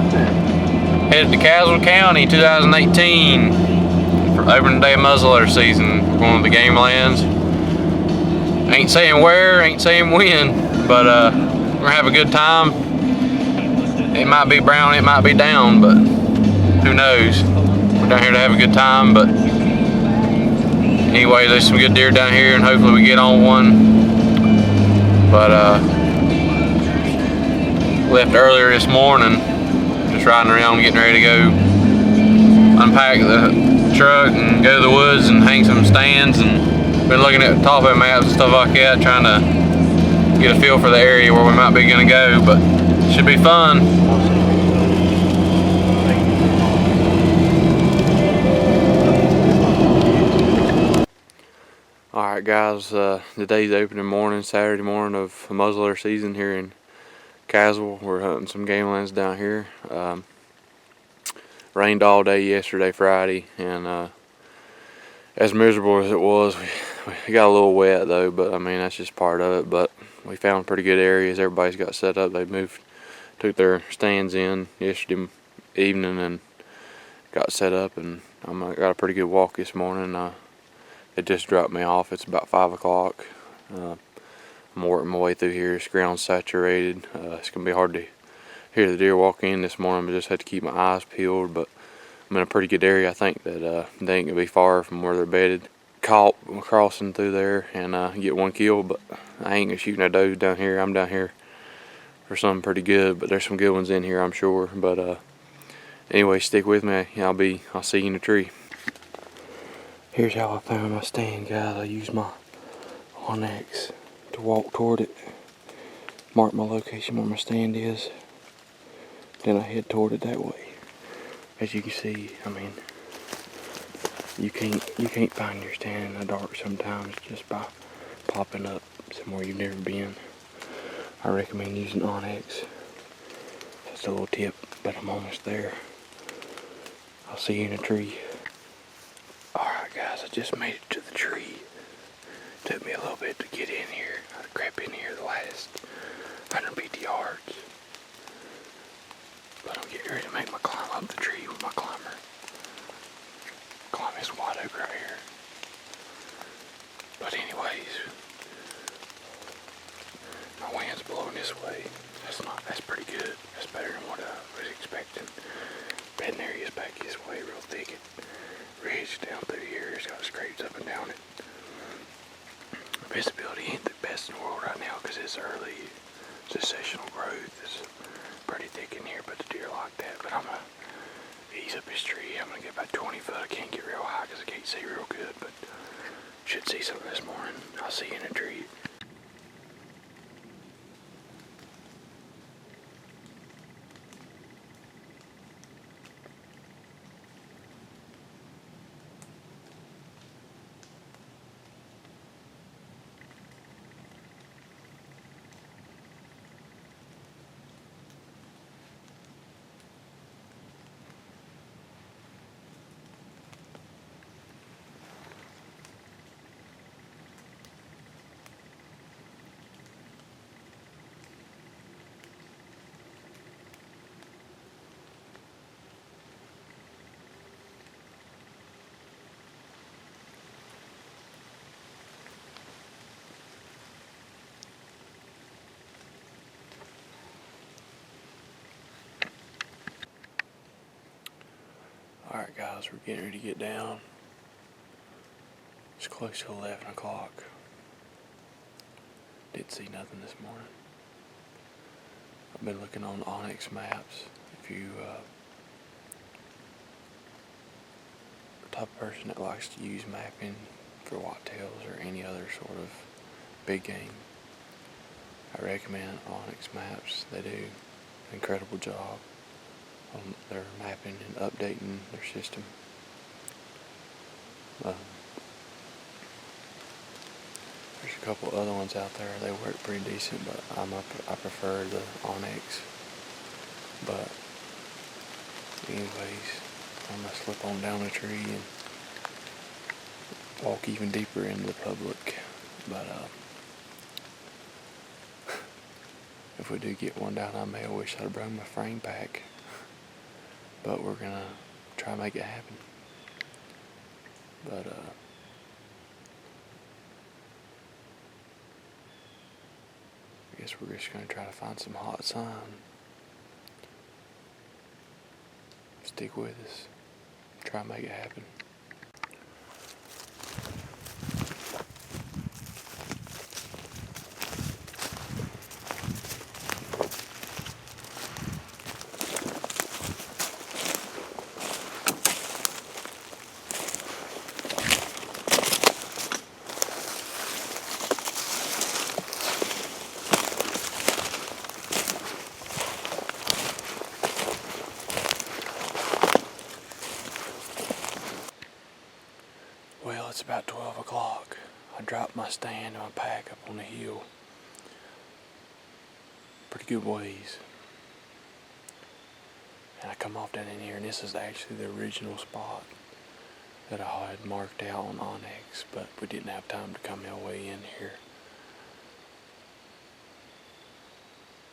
Headed to Caswell County 2018 for opening day of muzzleloader season. We're going to the Gamelands. Ain't saying where, ain't saying when, but we're gonna have a good time. It might be brown, it might be down, but who knows? We're down here to have a good time, but anyway, there's some good deer down here and hopefully we get on one. But left earlier this morning, just riding around getting ready to go unpack the truck and go to the woods and hang some stands, and been looking at topo maps and stuff like that, trying to get a feel for the area where we might be going to go, but it should be fun. Alright guys, today's opening morning, Saturday morning of muzzleloader season here in Caswell. We're hunting some Gamelands down here. Rained all day yesterday, Friday, and as miserable as it was, we got a little wet though, but I mean that's just part of it. But we found pretty good areas. Everybody's got set up. They took their stands in yesterday evening and got set up, and I got a pretty good walk this morning. It just dropped me off. It's about 5 o'clock. I'm working my way through here. It's ground saturated. It's gonna be hard to hear the deer walk in this morning, but just had to keep my eyes peeled. But I'm in a pretty good area. I think that they ain't gonna be far from where they're bedded. Caught crossing through there and get one kill, but I ain't gonna shoot no does down here. I'm down here for something pretty good, but there's some good ones in here, I'm sure. But anyway, stick with me. I'll see you in the tree. Here's how I found my stand, guys. I used my Onyx to walk toward it, mark my location where my stand is, then I head toward it that way. As you can see, I mean, you can't find your stand in the dark sometimes just by popping up somewhere you've never been. I recommend using Onyx. That's a little tip, but I'm almost there. I'll see you in a tree. Alright guys, I just made it to the tree. Took me a little bit to get in here. I crept in here the last 150 yards. But I'm getting ready to make my climb up the tree with my climber. Climb this white oak right here. But anyways, my wind's blowing this way. That's pretty good. That's better than what I was expecting. Bedding area's back this way, real thick. Ridge down through here. It's got scrapes up and down it. Visibility ain't the best in the world right now because it's early successional growth. It's pretty thick in here, but the deer like that. But I'm gonna ease up this tree. I'm gonna get about 20 foot. I can't get real high because I can't see real good, but should see something this morning. I'll see you in a tree. Alright guys, we're getting ready to get down. It's close to 11 o'clock. Didn't see nothing this morning. I've been looking on Onyx maps. If you are the type of person that likes to use mapping for whitetails or any other sort of big game, I recommend Onyx maps. They do an incredible job on their mapping and updating their system. There's a couple other ones out there. They work pretty decent, but I prefer the Onyx. But anyways, I'm gonna slip on down the tree and walk even deeper into the public. But if we do get one down, I may wish I'd brought my frame pack. but we're gonna try to make it happen. But I guess we're just gonna try to find some hot sun. Stick with us. Try to make it happen. Well, it's about 12 o'clock. I dropped my stand and my pack up on the hill. Pretty good ways. And I come off down in here, and this is actually the original spot that I had marked out on Onyx, but we didn't have time to come our way in here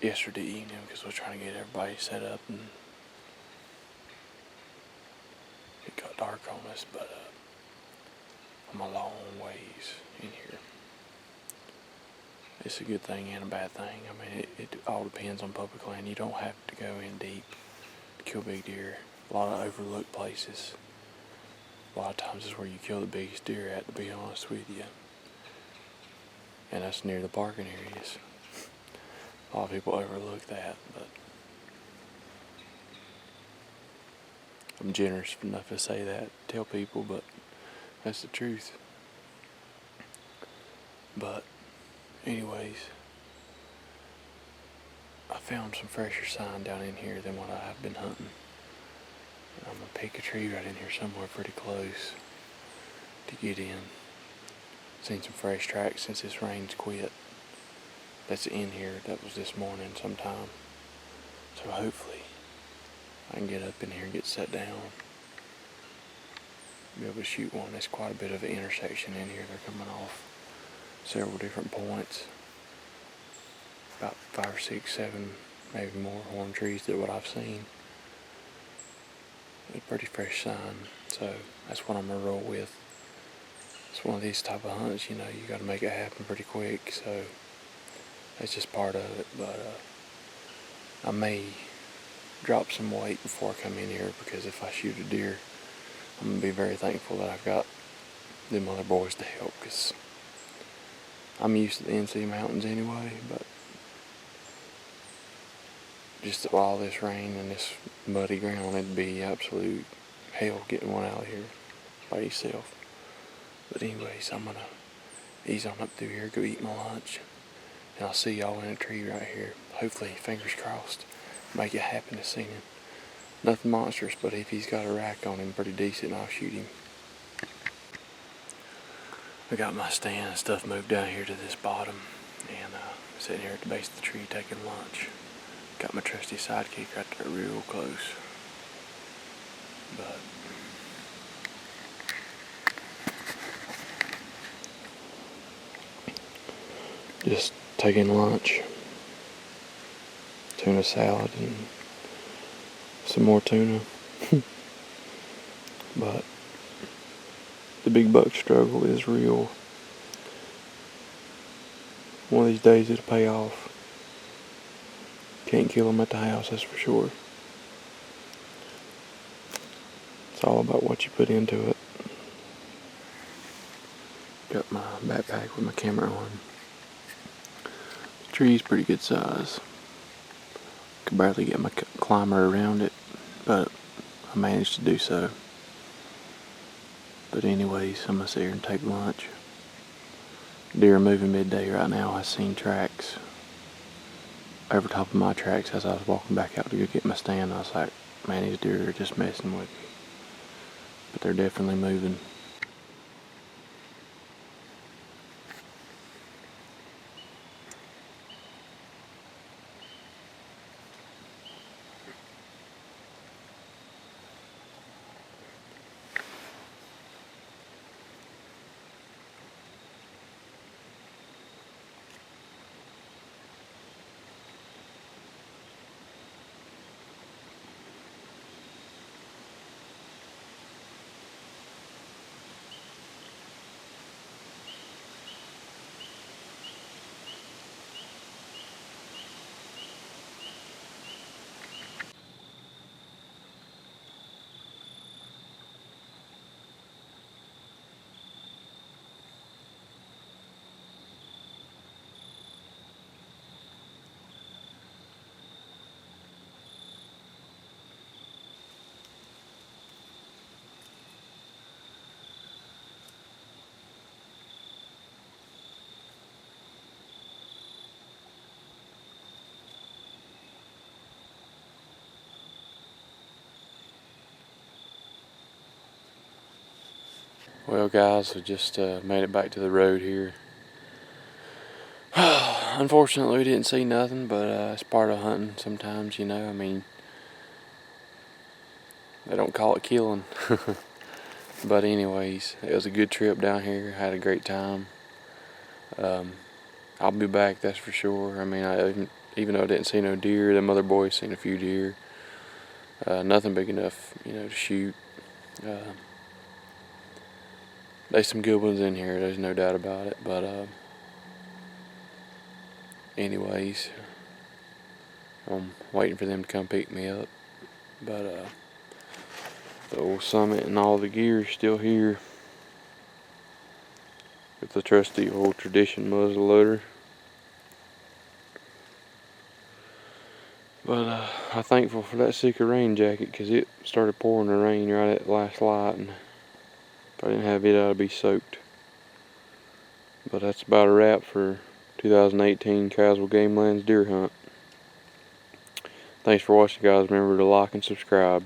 yesterday evening because we're trying to get everybody set up, and it got dark on us, but I'm a long ways in here. It's a good thing and a bad thing. I mean, it all depends on public land. You don't have to go in deep to kill big deer. A lot of overlooked places. A lot of times is where you kill the biggest deer at, to be honest with you. And that's near the parking areas. A lot of people overlook that, but I'm generous enough to say that, tell people, but that's the truth. But anyways, I found some fresher sign down in here than what I've been hunting. I'm gonna pick a tree right in here somewhere pretty close to get in. Seen some fresh tracks since this rain's quit. That's in here. That was this morning sometime. So hopefully I can get up in here and get set down. Be able to shoot one. There's quite a bit of an intersection in here. They're coming off several different points. About 5 or 6, 7, maybe more horn trees than what I've seen. A pretty fresh sign, so that's what I'm gonna roll with. It's one of these type of hunts, you know, you gotta make it happen pretty quick, so that's just part of it. But I may drop some weight before I come in here, because if I shoot a deer, I'm gonna be very thankful that I've got them other boys to help, because I'm used to the NC mountains anyway, but just all this rain and this muddy ground, it'd be absolute hell getting one out here by yourself. But anyways, I'm gonna ease on up through here, go eat my lunch, and I'll see y'all in a tree right here. Hopefully, fingers crossed, make it happen this evening. Nothing monstrous, but if he's got a rack on him pretty decent, I'll shoot him. I got my stand and stuff moved down here to this bottom, and sitting here at the base of the tree taking lunch. Got my trusty sidekick right there real close. But just taking lunch. Tuna salad and some more tuna. But the big buck struggle is real. One of these days it'll pay off. Can't kill them at the house, that's for sure. It's all about what you put into it. Got my backpack with my camera on. The tree's pretty good size. Could barely get my climber around it, but I managed to do so. But anyways, I'm gonna sit here and take lunch. Deer are moving midday right now. I seen tracks over top of my tracks as I was walking back out to go get my stand. I was like, man, these deer are just messing with me. But they're definitely moving. Well guys, we just made it back to the road here. Unfortunately we didn't see nothing, but it's part of hunting sometimes, you know. I mean, they don't call it killing. But anyways, it was a good trip down here. Had a great time. I'll be back, that's for sure. I mean, even though I didn't see no deer, them other boys seen a few deer. Nothing big enough, you know, to shoot. There's some good ones in here, there's no doubt about it. But anyways, I'm waiting for them to come pick me up. But the old Summit and all the gear is still here. With the trusty old tradition muzzleloader. But I'm thankful for that Sika rain jacket, because it started pouring the rain right at the last light, and if I didn't have it, I'd be soaked. But that's about a wrap for 2018 Caswell Gamelands deer hunt. Thanks for watching, guys. Remember to like and subscribe.